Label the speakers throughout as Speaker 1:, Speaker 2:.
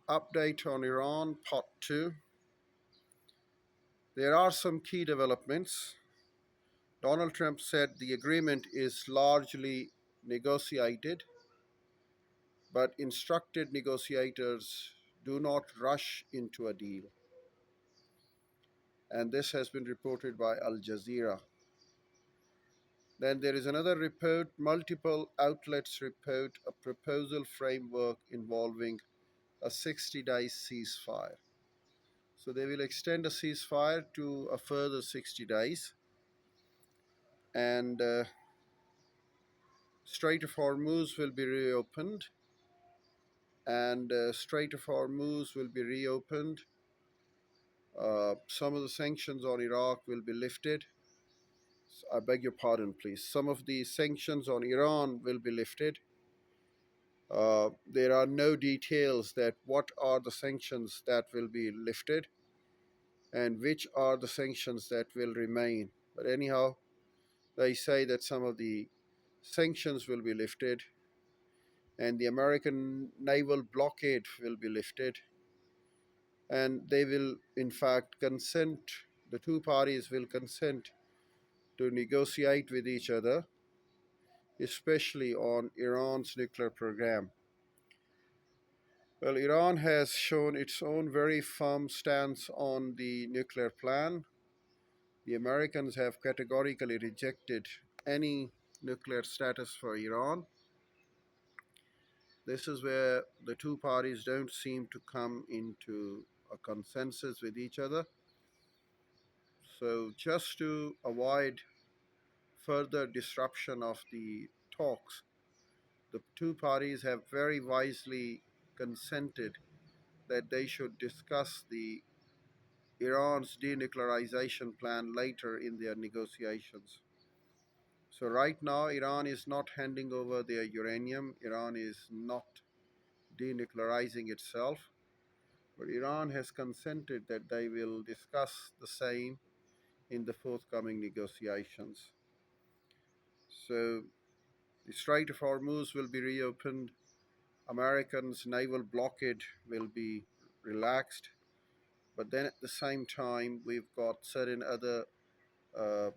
Speaker 1: Update on Iran, Part 2. There are some key developments. Donald Trump said the agreement is largely negotiated, but instructed negotiators do not rush into a deal. And this has been reported by Al Jazeera. Then there is another report, multiple outlets report a proposal framework involving a 60-day ceasefire. So they will extend a ceasefire to a further 60 days. And Strait of Hormuz will be reopened. And Strait of Hormuz will be reopened. Some of the sanctions on Iraq will be lifted. I beg your pardon, please. Some of the sanctions on Iran will be lifted. There are no details that what are the sanctions that will be lifted and which are the sanctions that will remain. But anyhow, they say that some of the sanctions will be lifted and the American naval blockade will be lifted. And they will, in fact, consent, the two parties will consent to negotiate with each other, especially on Iran's nuclear program. Well, Iran has shown its own very firm stance on the nuclear plan. The Americans have categorically rejected any nuclear status for Iran. This is where the two parties don't seem to come into a consensus with each other. So, just to avoid further disruption of the talks, the two parties have very wisely consented that they should discuss the Iran's denuclearization plan later in their negotiations. So right now, Iran is not handing over their uranium. Iran is not denuclearizing itself. But Iran has consented that they will discuss the same in the forthcoming negotiations. So the Strait of Hormuz will be reopened. Americans' naval blockade will be relaxed. But then at the same time, we've got certain other uh,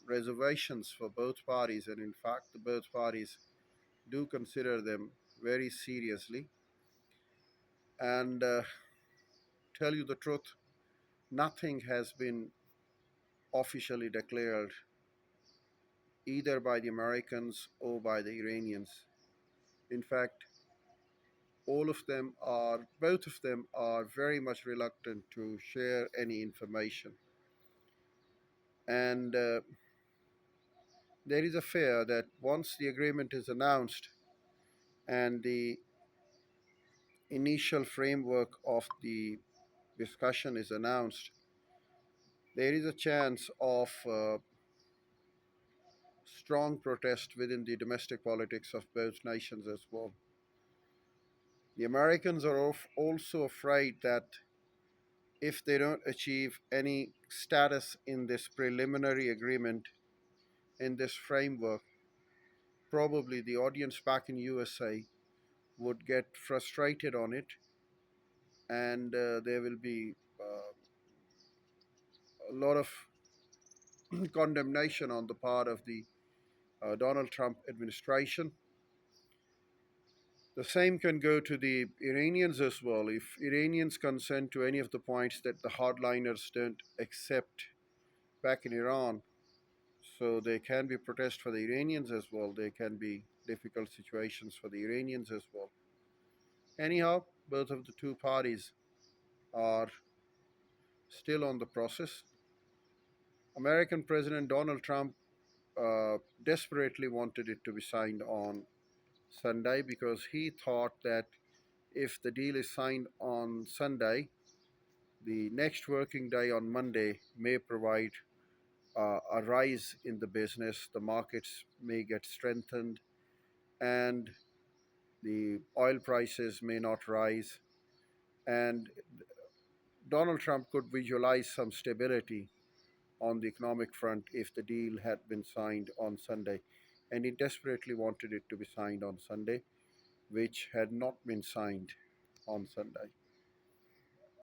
Speaker 1: reservations for both parties, and in fact, the both parties do consider them very seriously. And tell you the truth, nothing has been officially declared either by the Americans or by the Iranians. In fact, both of them are very much reluctant to share any information. And there is a fear that once the agreement is announced and the initial framework of the discussion is announced, there is a chance of strong protest within the domestic politics of both nations as well. The Americans are also afraid that if they don't achieve any status in this preliminary agreement, in this framework, probably the audience back in USA would get frustrated on it, and there will be a lot of condemnation on the part of the Donald Trump administration. The same can go to the Iranians as well. If Iranians consent to any of the points that the hardliners don't accept back in Iran, so there can be protest for the Iranians as well. There can be difficult situations for the Iranians as well. Anyhow, both of the two parties are still on the process. American President Donald Trump desperately wanted it to be signed on Sunday because he thought that if the deal is signed on Sunday, the next working day on Monday may provide a rise in the business. The markets may get strengthened and the oil prices may not rise. And Donald Trump could visualize some stability on the economic front if the deal had been signed on Sunday. And he desperately wanted it to be signed on Sunday, which had not been signed on Sunday.